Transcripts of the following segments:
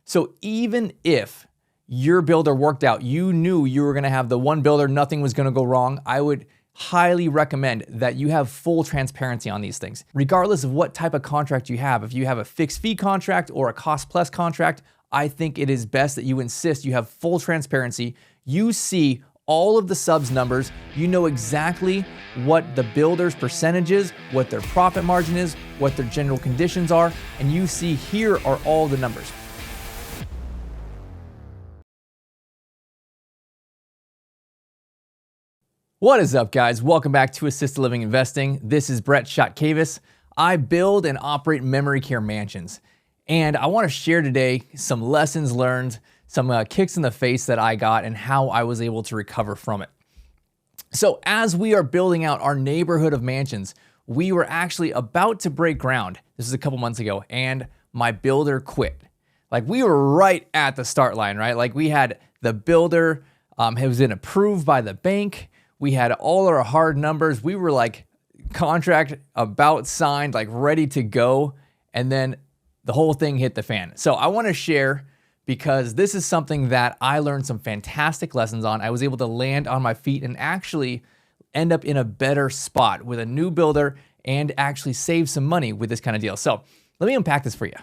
So even if your builder worked out, you knew you were gonna have the one builder, nothing was gonna go wrong, I would highly recommend that you have full transparency on these things. Regardless of what type of contract you have, if you have a fixed fee contract or a cost plus contract, I think it is best that you insist you have full transparency. You see all of the subs numbers, you know exactly what the builder's percentage is, what their profit margin is, what their general conditions are, and you see here are all the numbers. What is up, guys? Welcome back to Assisted Living Investing. This is Brett Shotkavis. I build and operate memory care mansions, and I want to share today some lessons learned, some kicks in the face that I got, and how I was able to recover from it. So as we are building out our neighborhood of mansions, we were actually about to break ground. This is a couple months ago, and my builder quit. Like, we were right at the start line, right? Like, we had the builder, it was been approved by the bank. We had all our hard numbers. We were like contract about signed, like ready to go. And then the whole thing hit the fan. So I want to share, because this is something that I learned some fantastic lessons on. I was able to land on my feet and actually end up in a better spot with a new builder and actually save some money with this kind of deal. So let me unpack this for you.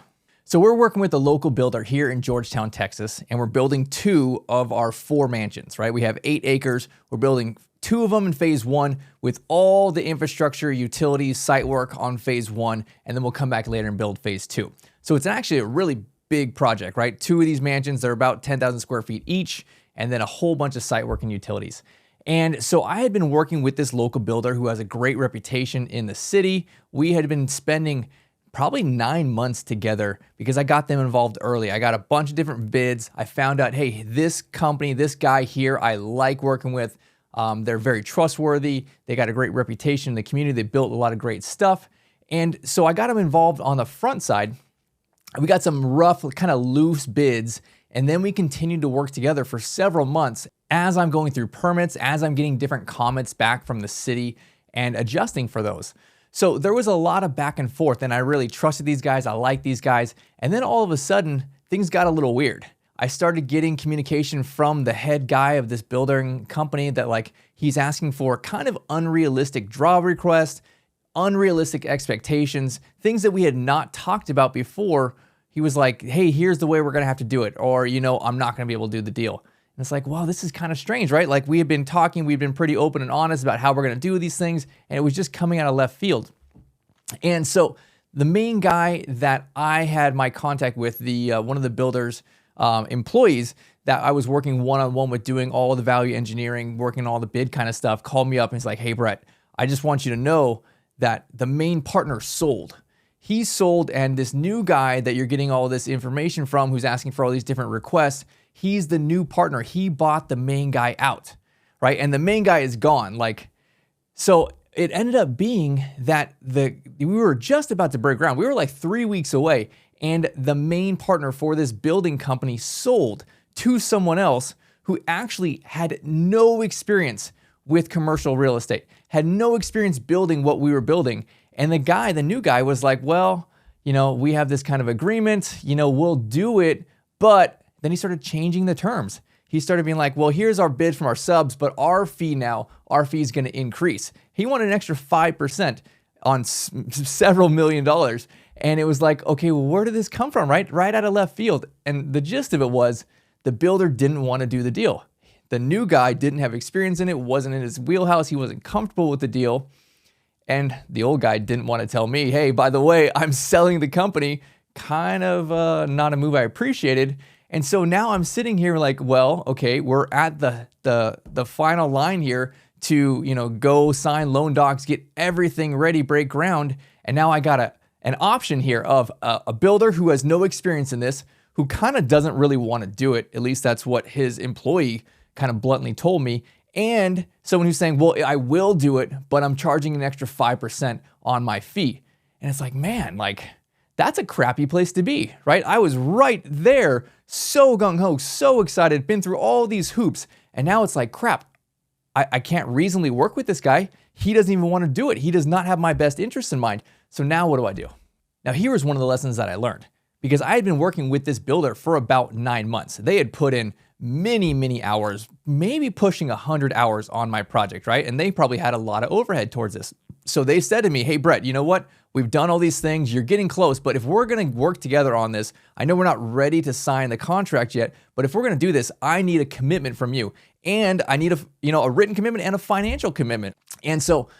So we're working with a local builder here in Georgetown, Texas, and we're building 2 of our 4 mansions, right? We have 8 acres. We're building 2 of them in phase 1 with all the infrastructure, utilities, site work on phase 1, and then we'll come back later and build phase 2. So it's actually a really big project, right? 2 of these mansions, they're about 10,000 square feet each, and then a whole bunch of site work and utilities. And so I had been working with this local builder who has a great reputation in the city. We had been spending probably 9 months together because I got them involved early. I got a bunch of different bids. I found out, hey, this company, this guy here, I like working with. They're very trustworthy. They got a great reputation in the community. They built a lot of great stuff. And so I got them involved on the front side. We got some rough, kind of loose bids, and then we continued to work together for several months as I'm going through permits, as I'm getting different comments back from the city and adjusting for those. So there was a lot of back and forth, and I really trusted these guys. I liked these guys. And then all of a sudden, things got a little weird. I started getting communication from the head guy of this building company that, like, he's asking for kind of unrealistic draw requests, unrealistic expectations, things that we had not talked about before. He was like, hey, here's the way we're gonna have to do it, or, you know, I'm not gonna be able to do the deal. And it's like, wow, this is kind of strange, right? Like, we had been talking, we've been pretty open and honest about how we're gonna do these things, and it was just coming out of left field. And so the main guy that I had my contact with, the one of the builder's employees that I was working one-on-one with, doing all the value engineering, working all the bid kind of stuff, called me up and he's like, hey, Brett, I just want you to know that the main partner sold. He sold, and this new guy that you're getting all this information from, who's asking for all these different requests, he's the new partner. He bought the main guy out, right? And the main guy is gone. Like, so it ended up being that we were just about to break ground. We were like 3 weeks away, and the main partner for this building company sold to someone else who actually had no experience with commercial real estate, had no experience building what we were building. And the new guy was like, well, you know, we have this kind of agreement, you know, we'll do it. But then he started changing the terms. He started being like, well, here's our bid from our subs, but our fee is going to increase. He wanted an extra 5% on several $1 million. And it was like, okay, well, where did this come from, right? Right out of left field. And the gist of it was the builder didn't want to do the deal. The new guy didn't have experience in it, wasn't in his wheelhouse. He wasn't comfortable with the deal. And the old guy didn't want to tell me, hey, by the way, I'm selling the company. Kind of not a move I appreciated. And so now I'm sitting here like, well, okay, we're at the final line here to, you know, go sign loan docs, get everything ready, break ground. And now I got an option here of a builder who has no experience in this, who kind of doesn't really want to do it. At least that's what his employee kind of bluntly told me. And someone who's saying, well, I will do it, but I'm charging an extra 5% on my fee. And it's like, man, like, that's a crappy place to be, right? I was right there, so gung-ho, so excited, been through all these hoops. And now it's like, crap, I can't reasonably work with this guy. He doesn't even want to do it. He does not have my best interest in mind. So now what do I do? Now, here is one of the lessons that I learned. because I had been working with this builder for about 9 months. They had put in many hours, maybe pushing 100 hours on my project, right? And they probably had a lot of overhead towards this. So they said to me, hey, Brett, you know what? We've done all these things. You're getting close, but if we're going to work together on this, I know we're not ready to sign the contract yet, but if we're going to do this, I need a commitment from you. And I need a written commitment and a financial commitment. And so,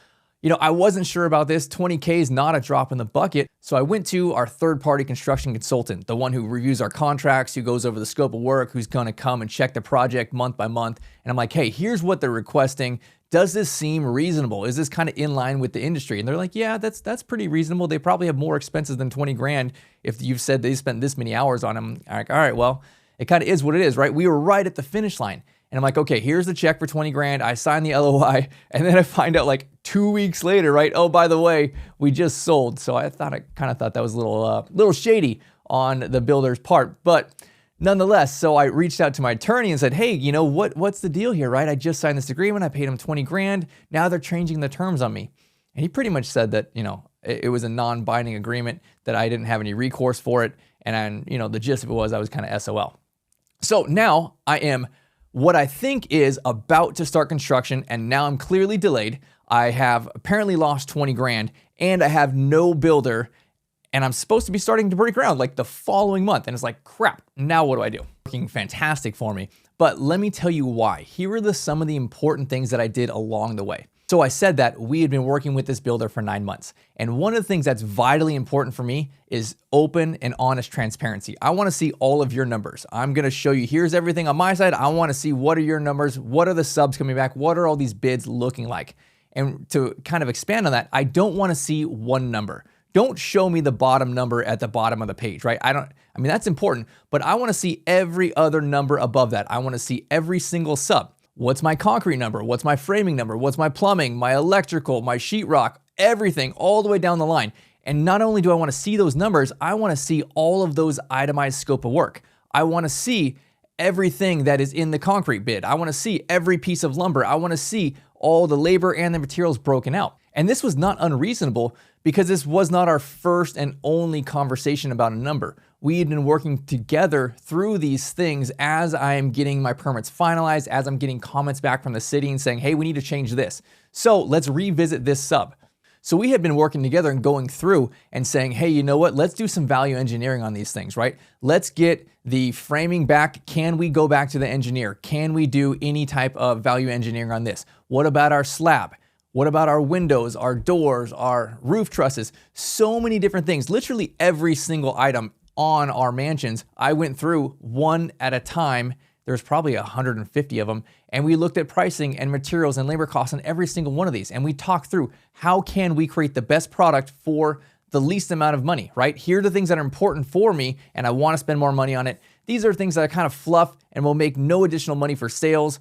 I wasn't sure about this. 20K is not a drop in the bucket. So I went to our third-party construction consultant, the one who reviews our contracts, who goes over the scope of work, who's going to come and check the project month by month. And I'm like, hey, here's what they're requesting. Does this seem reasonable? Is this kind of in line with the industry? And they're like, yeah, that's pretty reasonable. They probably have more expenses than 20 grand if you've said they spent this many hours on them. I'm like, all right, well, it kind of is what it is, right? We were right at the finish line. And I'm like, okay, here's the check for 20 grand. I signed the LOI. And then I find out like 2 weeks later, right? Oh, by the way, we just sold. So I kind of thought that was a little shady on the builder's part. But nonetheless, so I reached out to my attorney and said, hey, what's the deal here, right? I just signed this agreement. I paid him 20 grand. Now they're changing the terms on me. And he pretty much said that, it was a non-binding agreement, that I didn't have any recourse for it. And the gist of it was I was kind of SOL. So now I am what I think is about to start construction, and now I'm clearly delayed. I have apparently lost 20 grand, and I have no builder, and I'm supposed to be starting to break ground like the following month. And it's like, crap, now what do I do? Working fantastic for me. But let me tell you why. Here are some of the important things that I did along the way. So I said that we had been working with this builder for 9 months. And one of the things that's vitally important for me is open and honest transparency. I want to see all of your numbers. I'm going to show you, here's everything on my side. I want to see, what are your numbers? What are the subs coming back? What are all these bids looking like? And to kind of expand on that, I don't want to see one number. Don't show me the bottom number at the bottom of the page, right? That's important, but I want to see every other number above that. I want to see every single sub. What's my concrete number? What's my framing number? What's my plumbing, my electrical, my sheetrock, everything all the way down the line. And not only do I want to see those numbers, I want to see all of those itemized scope of work. I want to see everything that is in the concrete bid. I want to see every piece of lumber. I want to see all the labor and the materials broken out. And this was not unreasonable, because this was not our first and only conversation about a number. We had been working together through these things as I am getting my permits finalized, as I'm getting comments back from the city and saying, hey, we need to change this. So let's revisit this sub. So we had been working together and going through and saying, hey, you know what? Let's do some value engineering on these things, right? Let's get the framing back. Can we go back to the engineer? Can we do any type of value engineering on this? What about our slab? What about our windows, our doors, our roof trusses? So many different things. Literally every single item on our mansions, I went through one at a time. There's probably 150 of them. And we looked at pricing and materials and labor costs on every single one of these. And we talked through, how can we create the best product for the least amount of money, right? Here are the things that are important for me, and I want to spend more money on it. These are things that are kind of fluff and will make no additional money for sales.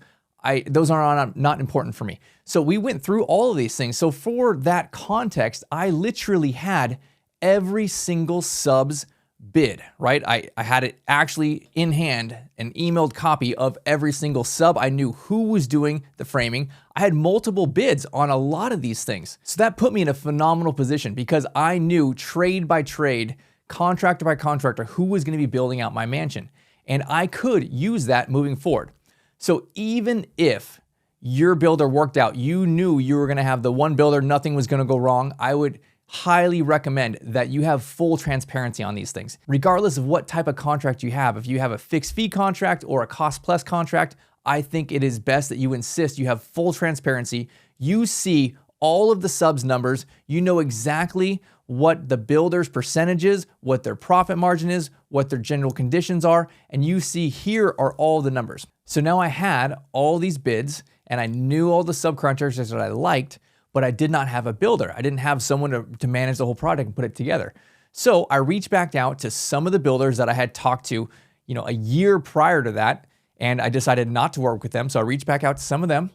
Those are not important for me. So we went through all of these things. So for that context, I literally had every single sub's bid, right? I had it actually in hand, an emailed copy of every single sub. I knew who was doing the framing. I had multiple bids on a lot of these things. So that put me in a phenomenal position, because I knew trade by trade, contractor by contractor, who was going to be building out my mansion. And I could use that moving forward. So even if your builder worked out, you knew you were going to have the one builder, nothing was going to go wrong, I would highly recommend that you have full transparency on these things. Regardless of what type of contract you have, if you have a fixed fee contract or a cost plus contract, I think it is best that you insist you have full transparency. You see all of the subs numbers, you know exactly what the builder's percentage is, what their profit margin is, what their general conditions are, and you see here are all the numbers. So now I had all these bids and I knew all the subcontractors that I liked, but I did not have a builder. I didn't have someone to manage the whole project and put it together. So I reached back out to some of the builders that I had talked to, a year prior to that, and I decided not to work with them. So I reached back out to some of them,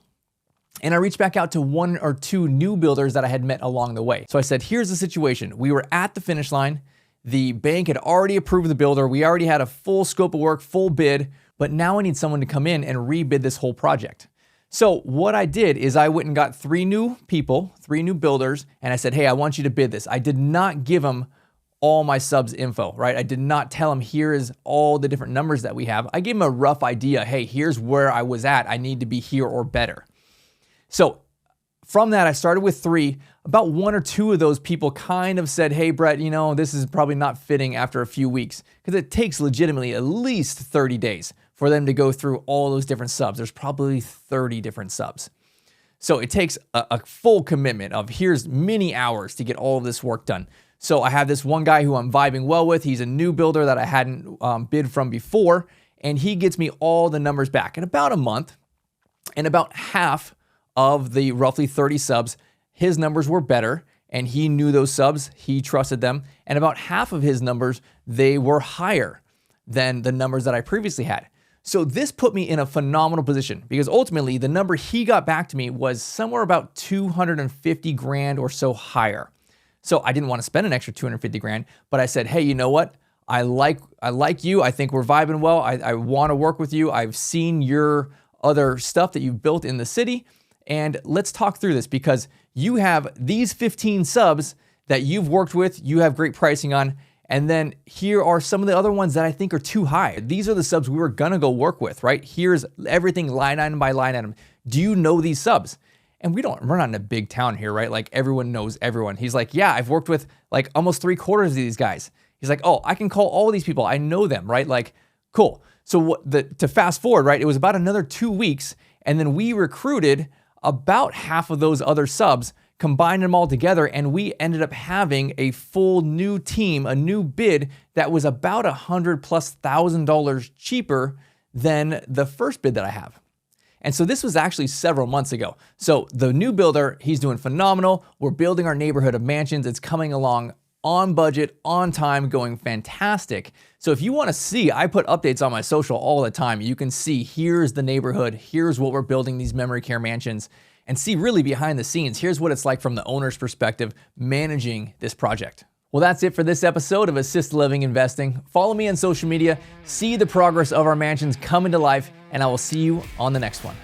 and I reached back out to one or two new builders that I had met along the way. So I said, here's the situation. We were at the finish line. The bank had already approved the builder. We already had a full scope of work, full bid, but now I need someone to come in and rebid this whole project. So what I did is I went and got 3 new people, 3 new builders, and I said, hey, I want you to bid this. I did not give them all my subs info, right? I did not tell him here is all the different numbers that we have. I gave him a rough idea. Hey, here's where I was at. I need to be here or better. So from that, I started with 3. About 1 or 2 of those people kind of said, hey, Brett, this is probably not fitting after a few weeks, because it takes legitimately at least 30 days for them to go through all those different subs. There's probably 30 different subs. So it takes a full commitment of here's many hours to get all of this work done. So I have this one guy who I'm vibing well with. He's a new builder that I hadn't bid from before, and he gets me all the numbers back in about a month. And about half of the roughly 30 subs, his numbers were better, and he knew those subs, he trusted them. And about half of his numbers, they were higher than the numbers that I previously had. So this put me in a phenomenal position, because ultimately the number he got back to me was somewhere about 250 grand or so higher. So I didn't want to spend an extra 250 grand, but I said, hey, you know what? I like you. I think we're vibing well. I want to work with you. I've seen your other stuff that you've built in the city. And let's talk through this, because you have these 15 subs that you've worked with, you have great pricing on, and then here are some of the other ones that I think are too high. These are the subs we were gonna go work with, right? Here's everything line item by line item. Do you know these subs? And we're not in a big town here, right? Like everyone knows everyone. He's like, yeah, I've worked with like almost 3/4 of these guys. He's like, oh, I can call all these people. I know them, right? Like, cool. So to fast forward, right? It was about another 2 weeks, and then we recruited about half of those other subs, combined them all together, and we ended up having a full new team, a new bid that was about $100,000+ cheaper than the first bid that I have. And so this was actually several months ago. So the new builder, he's doing phenomenal. We're building our neighborhood of mansions. It's coming along on budget, on time, going fantastic. So if you want to see, I put updates on my social all the time. You can see here's the neighborhood, here's what we're building these memory care mansions, and see really behind the scenes. Here's what it's like from the owner's perspective managing this project. Well, that's it for this episode of Assisted Living Investing. Follow me on social media, see the progress of our mansions coming to life, and I will see you on the next one.